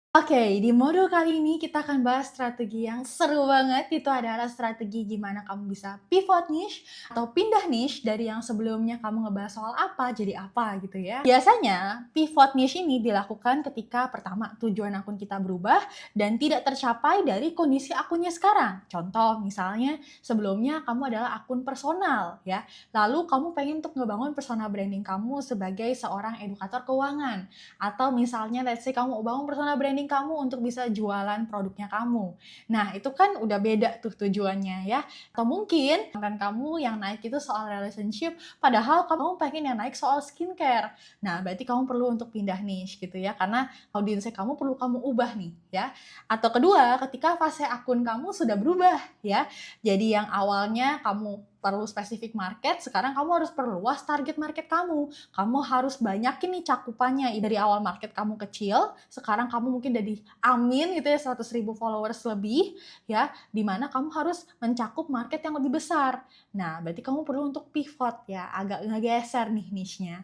Oke, di modul kali ini kita akan bahas strategi yang seru banget. Itu adalah strategi gimana kamu bisa pivot niche atau pindah niche dari yang sebelumnya kamu ngebahas soal apa jadi apa gitu ya. Biasanya pivot niche ini dilakukan ketika pertama tujuan akun kita berubah dan tidak tercapai dari kondisi akunnya sekarang. Contoh misalnya sebelumnya kamu adalah akun personal ya. Lalu kamu pengen untuk ngebangun personal branding kamu sebagai seorang edukator keuangan. Atau misalnya let's say kamu bangun personal branding kamu untuk bisa jualan produknya kamu. Nah, itu kan udah beda tuh tujuannya ya. Atau mungkin kan kamu yang naik itu soal relationship, padahal kamu pengen yang naik soal skincare. Nah, berarti kamu perlu untuk pindah niche gitu ya, karena audiensnya kamu perlu kamu ubah nih ya. Atau kedua, ketika fase akun kamu sudah berubah ya. Jadi yang awalnya kamu perlu spesifik market, sekarang kamu harus perluas target market kamu. Kamu harus banyakin nih cakupannya. Dari awal market kamu kecil, sekarang kamu mungkin jadi amin gitu ya 100.000 followers lebih ya, dimana kamu harus mencakup market yang lebih besar. Nah, berarti kamu perlu untuk pivot ya, agak ngegeser nih niche-nya.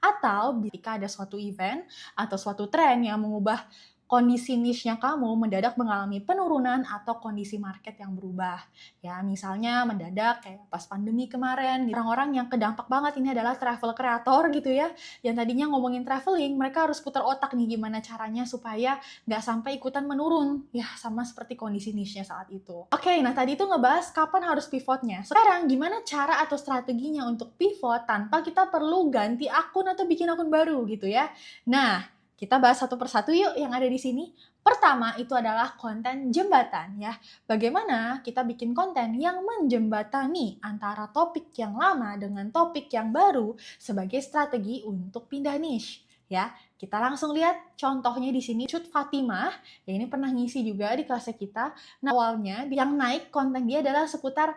Atau ketika ada suatu event atau suatu tren yang mengubah kondisi niche-nya kamu mendadak mengalami penurunan atau kondisi market yang berubah. Ya, misalnya mendadak kayak pas pandemi kemarin, orang-orang yang kedampak banget ini adalah travel creator gitu ya, yang tadinya ngomongin traveling, mereka harus putar otak nih gimana caranya supaya nggak sampai ikutan menurun, ya sama seperti kondisi niche-nya saat itu. Oke, nah tadi itu ngebahas kapan harus pivotnya. Sekarang gimana cara atau strateginya untuk pivot tanpa kita perlu ganti akun atau bikin akun baru gitu ya. Nah, kita bahas satu persatu yuk yang ada di sini. Pertama itu adalah konten jembatan ya. Bagaimana kita bikin konten yang menjembatani antara topik yang lama dengan topik yang baru sebagai strategi untuk pindah niche. Ya, kita langsung lihat contohnya di sini Cut Fatimah, ya ini pernah ngisi juga di kelas kita. Nah, awalnya yang naik konten dia adalah seputar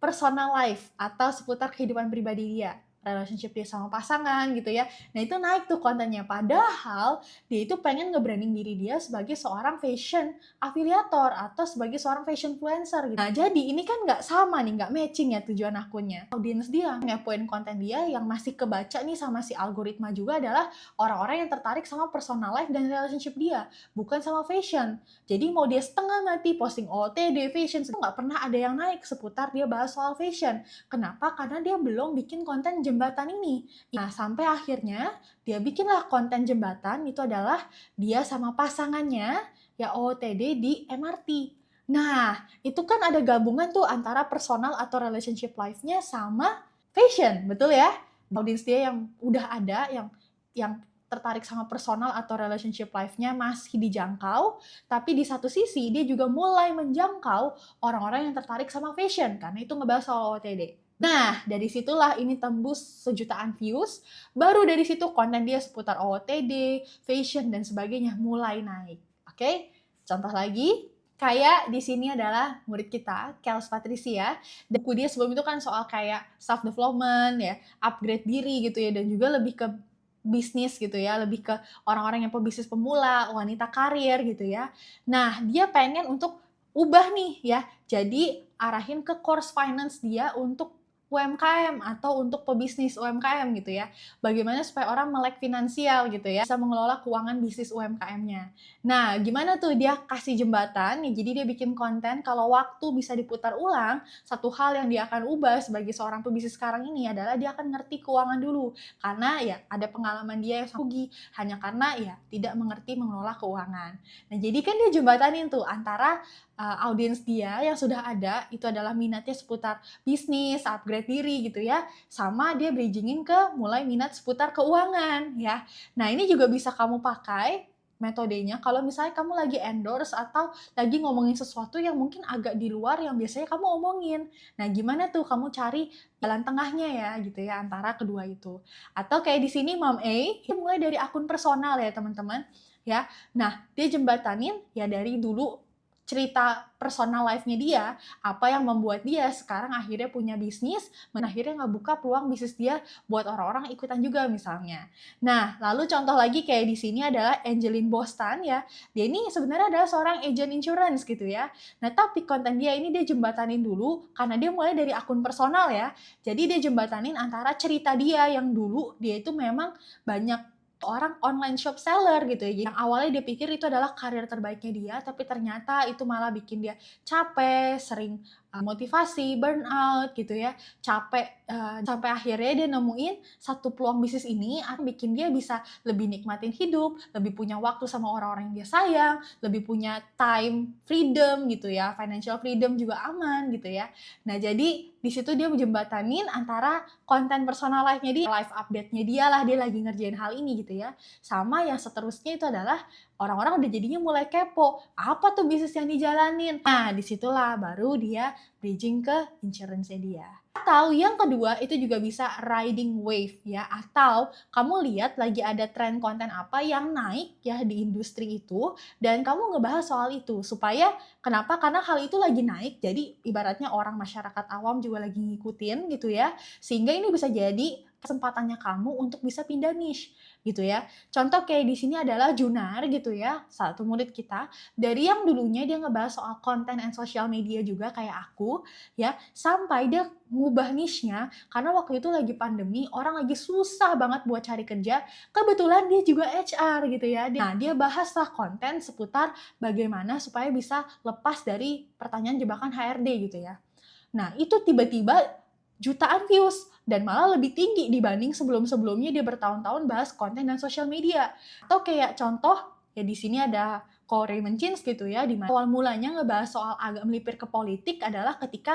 personal life atau seputar kehidupan pribadi dia, relationship dia sama pasangan gitu ya. Nah itu naik tuh kontennya, padahal dia itu pengen nge-branding diri dia sebagai seorang fashion afiliator atau sebagai seorang fashion influencer gitu. Nah jadi ini kan nggak sama nih, nggak matching ya tujuan akunnya. Audience dia ngepoin konten dia yang masih kebaca nih sama si algoritma juga adalah orang-orang yang tertarik sama personal life dan relationship dia, bukan sama fashion. Jadi mau dia setengah mati posting OOTD, fashion, itu nggak pernah ada yang naik seputar dia bahas soal fashion. Kenapa? Karena dia belum bikin konten jembatan ini. Nah, sampai akhirnya dia bikinlah konten jembatan, itu adalah dia sama pasangannya, ya OOTD di MRT. Nah, itu kan ada gabungan tuh antara personal atau relationship life-nya sama fashion, betul ya? Audience dia yang udah ada, yang tertarik sama personal atau relationship life-nya masih dijangkau, tapi di satu sisi dia juga mulai menjangkau orang-orang yang tertarik sama fashion, karena itu ngebahas soal OOTD. Nah, dari situlah ini tembus sejutaan views, baru dari situ konten dia seputar OOTD, fashion, dan sebagainya mulai naik. Oke? Contoh lagi, kayak di sini adalah murid kita, Kels Patricia, dan buku dia sebelum itu kan soal kayak self development ya, upgrade diri gitu ya, dan juga lebih ke bisnis gitu ya, lebih ke orang-orang yang pebisnis pemula, wanita karir gitu ya. Nah, dia pengen untuk ubah nih ya, jadi arahin ke course finance dia untuk UMKM atau untuk pebisnis UMKM gitu ya. Bagaimana supaya orang melek finansial gitu ya, bisa mengelola keuangan bisnis UMKM-nya. Nah, gimana tuh dia kasih jembatan, ya jadi dia bikin konten kalau waktu bisa diputar ulang, satu hal yang dia akan ubah sebagai seorang pebisnis sekarang ini adalah dia akan ngerti keuangan dulu. Karena ya ada pengalaman dia yang rugi hanya karena ya tidak mengerti mengelola keuangan. Nah, jadi kan dia jembatanin tuh antara audiens dia yang sudah ada itu adalah minatnya seputar bisnis, upgrade diri gitu ya, sama dia bridgingin ke mulai minat seputar keuangan ya. Nah, ini juga bisa kamu pakai metodenya kalau misalnya kamu lagi endorse atau lagi ngomongin sesuatu yang mungkin agak di luar yang biasanya kamu omongin. Nah, gimana tuh kamu cari jalan tengahnya ya gitu ya antara kedua itu. Atau kayak di sini Mom A, dia mulai dari akun personal ya teman-teman ya. Nah, dia jembatanin ya dari dulu cerita personal life-nya dia, apa yang membuat dia sekarang akhirnya punya bisnis, dan akhirnya ngebuka peluang bisnis dia buat orang-orang ikutan juga misalnya. Nah, lalu contoh lagi kayak di sini adalah Angeline Bostan ya. Dia ini sebenarnya adalah seorang agent insurance gitu ya. Nah, tapi konten dia ini dia jembatanin dulu karena dia mulai dari akun personal ya. Jadi dia jembatanin antara cerita dia yang dulu dia itu memang banyak Orang online shop seller gitu ya. Yang awalnya dia pikir itu adalah karir terbaiknya dia, tapi ternyata itu malah bikin dia capek, sering motivasi, burnout gitu ya. Capek sampai akhirnya dia nemuin satu peluang bisnis ini akan bikin dia bisa lebih nikmatin hidup, lebih punya waktu sama orang-orang yang dia sayang, lebih punya time freedom gitu ya, financial freedom juga aman gitu ya. Nah, jadi di situ dia menjembatanin antara konten personal life-nya dia, live update-nya dia lah, dia lagi ngerjain hal ini gitu ya. Sama yang seterusnya itu adalah orang-orang udah jadinya mulai kepo, apa tuh bisnis yang dijalanin? Nah, disitulah baru dia bridging ke insurance-nya dia. Atau yang kedua itu juga bisa riding wave ya, atau kamu lihat lagi ada tren konten apa yang naik ya di industri itu dan kamu ngebahas soal itu supaya kenapa? Karena hal itu lagi naik, jadi ibaratnya orang masyarakat awam juga lagi ngikutin gitu ya, sehingga ini bisa jadi kesempatannya kamu untuk bisa pindah niche gitu ya. Contoh kayak di sini adalah Junar gitu ya, satu murid kita, dari yang dulunya dia ngebahas soal konten and social media juga kayak aku ya, sampai dia ngubah niche-nya karena waktu itu lagi pandemi, orang lagi susah banget buat cari kerja, kebetulan dia juga HR gitu ya. Nah, dia bahaslah konten seputar bagaimana supaya bisa lepas dari pertanyaan jebakan HRD gitu ya. Nah, itu tiba-tiba jutaan views dan malah lebih tinggi dibanding sebelum-sebelumnya dia bertahun-tahun bahas konten dan sosial media. Atau kayak contoh, ya di sini ada Ko Raymond Chins gitu ya, di mana awal mulanya ngebahas soal agak melipir ke politik adalah ketika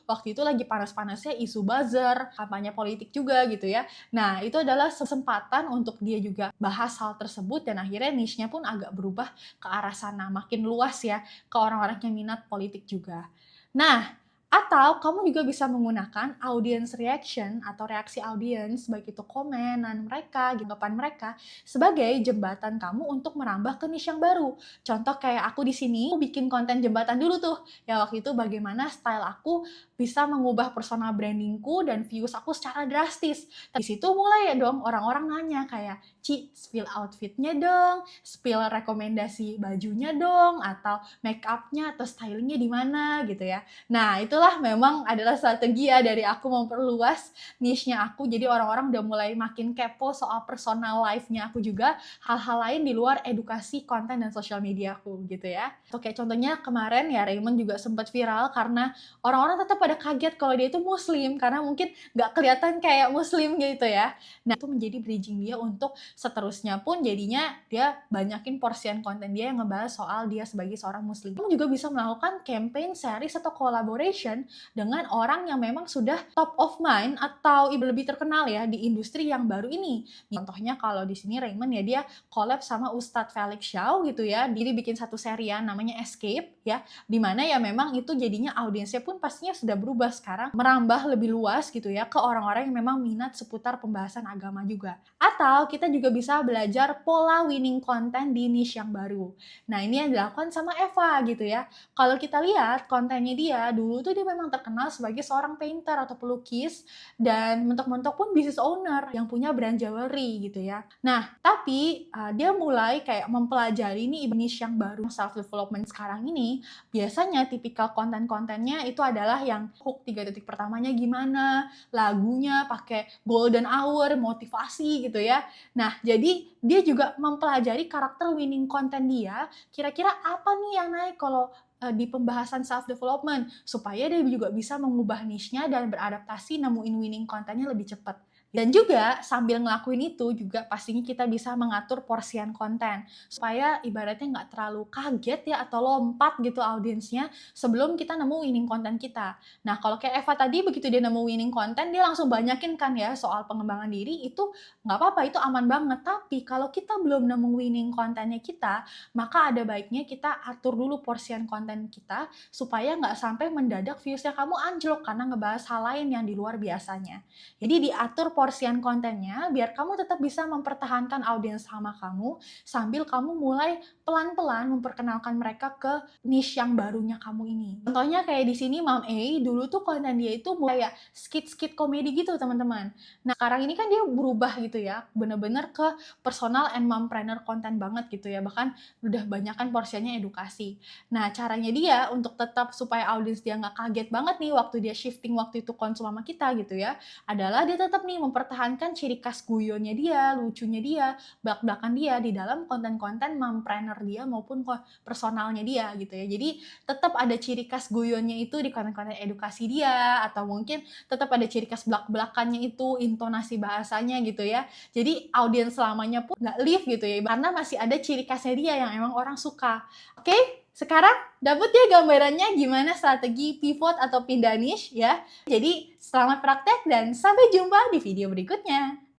waktu itu lagi panas-panasnya isu buzzer, kampanye politik juga gitu ya. Nah, itu adalah kesempatan untuk dia juga bahas hal tersebut dan akhirnya niche-nya pun agak berubah ke arah sana, makin luas ya ke orang-orang yang minat politik juga. Nah, atau kamu juga bisa menggunakan audience reaction atau reaksi audience, baik itu komenan mereka, tanggapan mereka, sebagai jembatan kamu untuk merambah ke niche yang baru. Contoh kayak aku di sini, aku bikin konten jembatan dulu tuh. Ya waktu itu bagaimana style aku bisa mengubah personal brandingku dan views aku secara drastis. Di situ mulai ya dong orang-orang nanya kayak, Ci, spill outfitnya dong, spill rekomendasi bajunya dong, atau make upnya atau stylingnya di mana gitu ya. Nah, itulah memang adalah strategi ya dari aku memperluas niche-nya aku. Jadi orang-orang udah mulai makin kepo soal personal life-nya aku juga, hal-hal lain di luar edukasi konten dan sosial media aku gitu ya. Atau kayak contohnya kemarin ya Raymond juga sempat viral karena orang-orang tetap pada kaget kalau dia itu muslim karena mungkin nggak kelihatan kayak muslim gitu ya. Nah, itu menjadi bridging dia untuk seterusnya pun jadinya dia banyakin porsian konten dia yang ngebahas soal dia sebagai seorang muslim. Kamu juga bisa melakukan campaign series atau collaboration dengan orang yang memang sudah top of mind atau lebih terkenal ya di industri yang baru ini. Contohnya kalau di sini Raymond ya dia collab sama Ustadz Felix Shaw gitu ya. Dia bikin satu serian namanya Escape ya, dimana ya memang itu jadinya audiensnya pun pastinya sudah berubah sekarang merambah lebih luas gitu ya ke orang-orang yang memang minat seputar pembahasan agama juga. Atau kita juga bisa belajar pola winning content di niche yang baru. Nah, ini yang dilakukan sama Eva gitu ya. Kalau kita lihat kontennya dia, dulu tuh dia memang terkenal sebagai seorang painter atau pelukis dan mentok-mentok pun business owner yang punya brand jewelry gitu ya. Nah, tapi dia mulai kayak mempelajari nih niche yang baru self development sekarang ini. Biasanya tipikal konten-kontennya itu adalah yang hook 3 detik pertamanya gimana, lagunya pakai golden hour, motivasi gitu ya. Nah, jadi dia juga mempelajari karakter winning content dia, kira-kira apa nih yang naik kalau di pembahasan self development supaya dia juga bisa mengubah niche-nya dan beradaptasi nemuin winning kontennya lebih cepat. Dan juga sambil ngelakuin itu juga pastinya kita bisa mengatur porsian konten supaya ibaratnya nggak terlalu kaget ya atau lompat gitu audiensnya sebelum kita nemu winning konten kita. Nah, kalau kayak Eva tadi begitu dia nemu winning konten dia langsung banyakin kan ya soal pengembangan diri, itu nggak apa-apa, itu aman banget. Tapi kalau kita belum nemu winning kontennya kita, maka ada baiknya kita atur dulu porsian konten kita supaya nggak sampai mendadak viewsnya kamu anjlok karena ngebahas hal lain yang di luar biasanya. Jadi diatur porsian kontennya biar kamu tetap bisa mempertahankan audiens sama kamu sambil kamu mulai pelan-pelan memperkenalkan mereka ke niche yang barunya kamu ini. Contohnya kayak di sini Mom A, dulu tuh konten dia itu mulai ya skit-skit komedi gitu teman-teman. Nah, sekarang ini kan dia berubah gitu ya, bener-bener ke personal and mompreneur konten banget gitu ya, bahkan udah banyak kan porsinya edukasi. Nah, caranya dia untuk tetap supaya audiens dia nggak kaget banget nih waktu dia shifting waktu itu konsum sama kita gitu ya, adalah dia tetap nih mempertahankan ciri khas guyonnya dia, lucunya dia, belak-belakan dia di dalam konten-konten mompreneur dia maupun personalnya dia gitu ya. Jadi tetap ada ciri khas guyonnya itu di konten-konten edukasi dia, atau mungkin tetap ada ciri khas belak-belakannya itu, intonasi bahasanya gitu ya. Jadi audiens lamanya pun nggak leave gitu ya, karena masih ada ciri khasnya dia yang emang orang suka. Oke? Sekarang dapat ya gambarannya gimana strategi pivot atau pindah niche ya. Jadi selamat praktek dan sampai jumpa di video berikutnya.